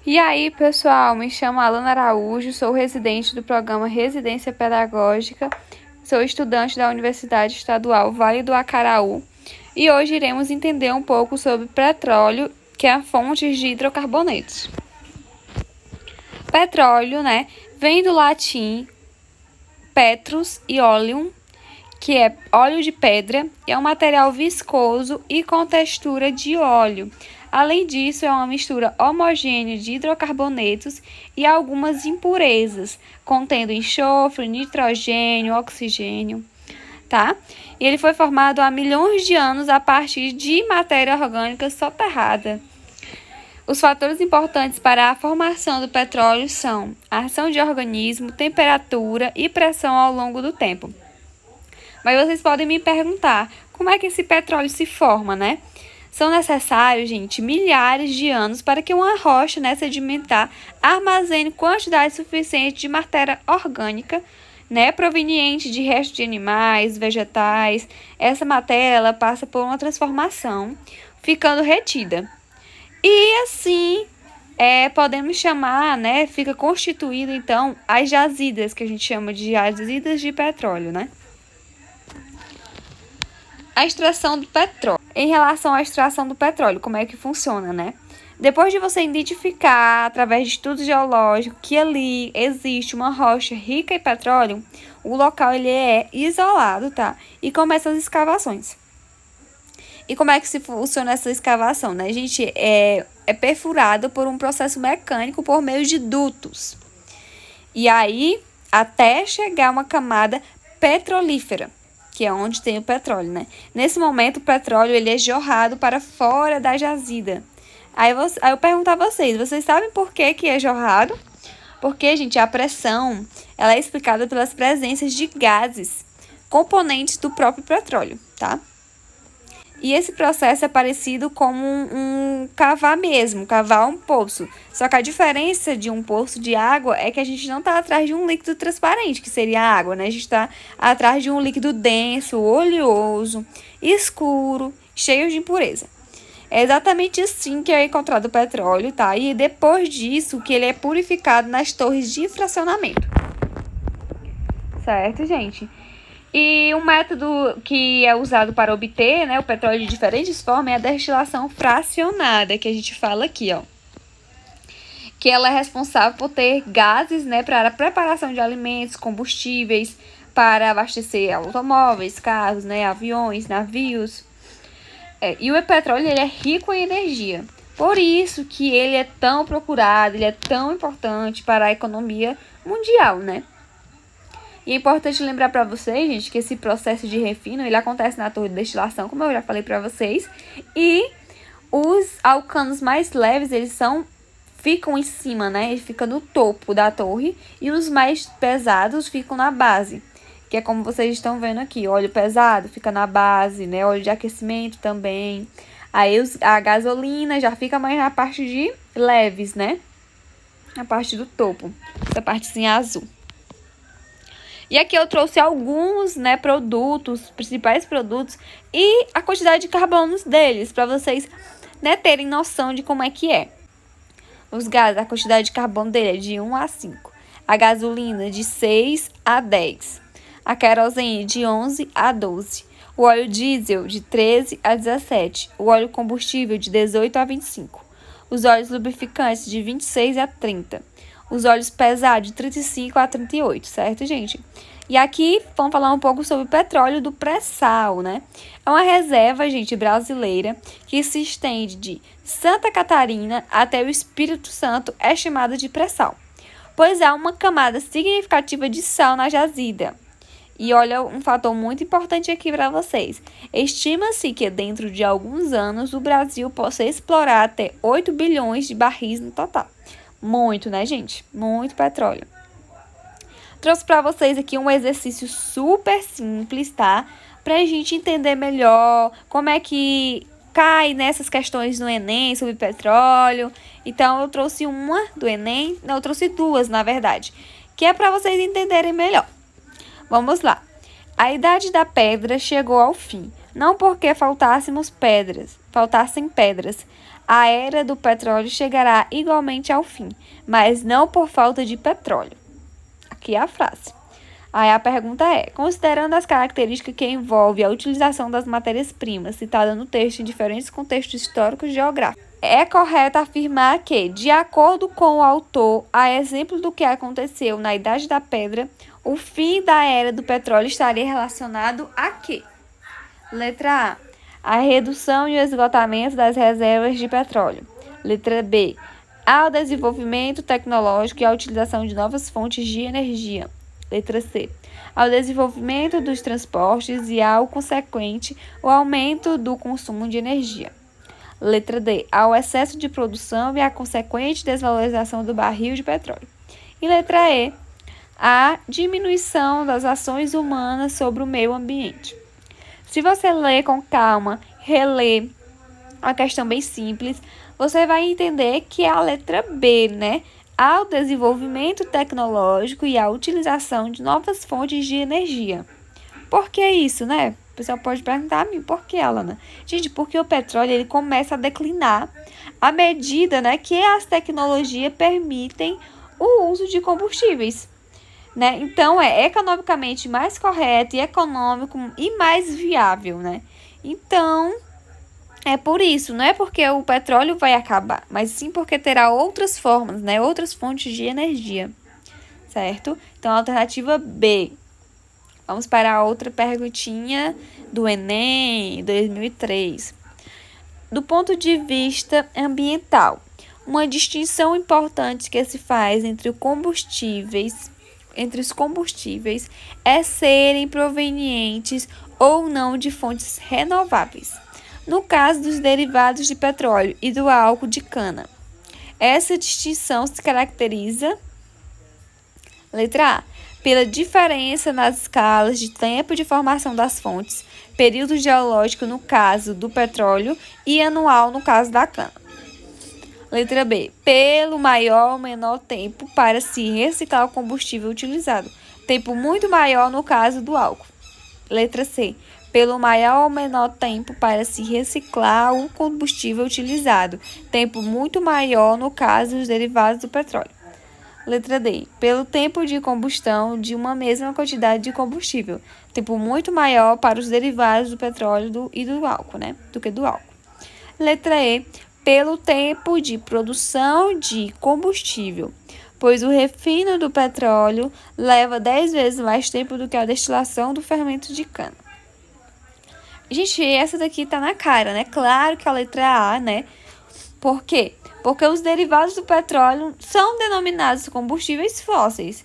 E aí, pessoal, me chamo Alana Araújo, sou residente do programa Residência Pedagógica, sou estudante da Universidade Estadual Vale do Acaraú e hoje iremos entender um pouco sobre petróleo, que é a fonte de hidrocarbonetos. Petróleo, vem do latim petrus e oleum, que é óleo de pedra, é um material viscoso e com textura de óleo. Além disso, é uma mistura homogênea de hidrocarbonetos e algumas impurezas, contendo enxofre, nitrogênio, oxigênio, tá? E ele foi formado há milhões de anos a partir de matéria orgânica soterrada. Os fatores importantes para a formação do petróleo são a ação de organismo, temperatura e pressão ao longo do tempo. Mas vocês podem me perguntar, como é que esse petróleo se forma, São necessários, gente, milhares de anos para que uma rocha sedimentar armazene quantidade suficiente de matéria orgânica, proveniente de restos de animais, vegetais. Essa matéria ela passa por uma transformação, ficando retida. E assim, podemos chamar, fica constituído então as jazidas, que a gente chama de jazidas de petróleo, A extração do petróleo. Em relação à extração do petróleo, como é que funciona, Depois de você identificar, através de estudo geológico, que ali existe uma rocha rica em petróleo, o local ele é isolado, E começam as escavações. E como é que se funciona essa escavação, Gente, é perfurado por um processo mecânico por meio de dutos. E aí, até chegar a uma camada petrolífera, que é onde tem o petróleo, Nesse momento, o petróleo ele é jorrado para fora da jazida. Aí eu pergunto a vocês sabem por que é jorrado? Porque, gente, a pressão ela é explicada pelas presenças de gases, componentes do próprio petróleo, E esse processo é parecido com cavar um poço. Só que a diferença de um poço de água é que a gente não está atrás de um líquido transparente, que seria a água, A gente está atrás de um líquido denso, oleoso, escuro, cheio de impureza. É exatamente assim que é encontrado o petróleo, E depois disso que ele é purificado nas torres de fracionamento. Certo, gente? E um método que é usado para obter, o petróleo de diferentes formas é a destilação fracionada, que a gente fala aqui, Que ela é responsável por ter gases, para a preparação de alimentos, combustíveis, para abastecer automóveis, carros, aviões, navios. E o petróleo ele é rico em energia. Por isso que ele é tão procurado, ele é tão importante para a economia mundial, E é importante lembrar para vocês, gente, que esse processo de refino, ele acontece na torre de destilação, como eu já falei para vocês. E os alcanos mais leves, ficam em cima, Ele fica no topo da torre. E os mais pesados ficam na base, que é como vocês estão vendo aqui. Óleo pesado fica na base, Óleo de aquecimento também. Aí a gasolina já fica mais na parte de leves, Na parte do topo, essa partezinha azul. E aqui eu trouxe alguns, produtos, principais produtos e a quantidade de carbonos deles, para vocês, terem noção de como é que é. Os gases, a quantidade de carbono dele é de 1 a 5. A gasolina de 6 a 10. A querosene de 11 a 12. O óleo diesel de 13 a 17. O óleo combustível de 18 a 25. Os óleos lubrificantes de 26 a 30. Os óleos pesados de 35 a 38, certo, gente? E aqui vamos falar um pouco sobre o petróleo do pré-sal, É uma reserva, gente, brasileira que se estende de Santa Catarina até o Espírito Santo, é chamada de pré-sal, pois há uma camada significativa de sal na jazida. E olha um fator muito importante aqui para vocês. Estima-se que dentro de alguns anos o Brasil possa explorar até 8 bilhões de barris no total. Muito, gente? Muito petróleo. Trouxe para vocês aqui um exercício super simples, Pra gente entender melhor como é que cai nessas questões no Enem sobre petróleo. Então, eu trouxe uma do Enem, não, eu trouxe duas, na verdade, que é para vocês entenderem melhor. Vamos lá. A idade da pedra chegou ao fim, não porque faltassem pedras, a era do petróleo chegará igualmente ao fim, mas não por falta de petróleo. Aqui é a frase. Aí a pergunta é: considerando as características que envolvem a utilização das matérias-primas citada no texto em diferentes contextos históricos e geográficos, é correto afirmar que, de acordo com o autor, a exemplo do que aconteceu na Idade da Pedra, o fim da era do petróleo estaria relacionado a quê? Letra A redução e o esgotamento das reservas de petróleo. Letra B, ao desenvolvimento tecnológico e à utilização de novas fontes de energia. Letra C, ao desenvolvimento dos transportes e ao consequente o aumento do consumo de energia. Letra D, ao excesso de produção e à consequente desvalorização do barril de petróleo. E letra E, a diminuição das ações humanas sobre o meio ambiente. Se você ler com calma, reler uma questão bem simples, você vai entender que é a letra B, né? Ao desenvolvimento tecnológico e à utilização de novas fontes de energia. Por que isso, né? O pessoal pode perguntar a mim, por que, Alana? Gente, porque o petróleo ele começa a declinar à medida, né, que as tecnologias permitem o uso de combustíveis. Né? Então, é economicamente mais correto e econômico e mais viável, né? Então, é por isso, não é porque o petróleo vai acabar, mas sim porque terá outras formas, né? Outras fontes de energia, certo? Então, a alternativa B. Vamos para a outra perguntinha do Enem 2003. Do ponto de vista ambiental, uma distinção importante que se faz entre os combustíveis é serem provenientes ou não de fontes renováveis. No caso dos derivados de petróleo e do álcool de cana, essa distinção se caracteriza, letra A, pela diferença nas escalas de tempo de formação das fontes, período geológico no caso do petróleo e anual no caso da cana. Letra B, pelo maior ou menor tempo para se reciclar o combustível utilizado, tempo muito maior no caso do álcool. Letra C, pelo maior ou menor tempo para se reciclar o combustível utilizado, tempo muito maior no caso dos derivados do petróleo. Letra D, pelo tempo de combustão de uma mesma quantidade de combustível, tempo muito maior para os derivados do petróleo e do álcool, né, do que do álcool. Letra E, pelo tempo de produção de combustível, pois o refino do petróleo leva 10 vezes mais tempo do que a destilação do fermento de cana. Gente, essa daqui tá na cara, né? Claro que a letra A, né? Por quê? Porque os derivados do petróleo são denominados combustíveis fósseis.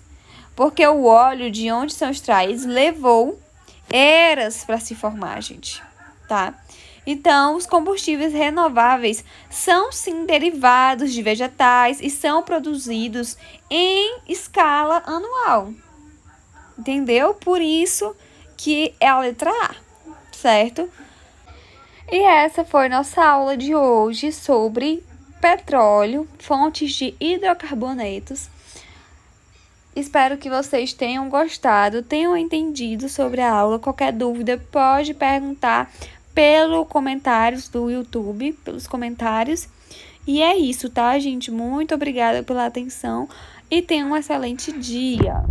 Porque o óleo de onde são extraídos levou eras para se formar, gente, tá? Então, os combustíveis renováveis são sim derivados de vegetais e são produzidos em escala anual. Entendeu? Por isso que é a letra A, certo? E essa foi nossa aula de hoje sobre petróleo, fontes de hidrocarbonetos. Espero que vocês tenham gostado, tenham entendido sobre a aula. Qualquer dúvida pode perguntar pelos comentários do YouTube, pelos comentários. E é isso, tá, gente? Muito obrigada pela atenção e tenham um excelente dia.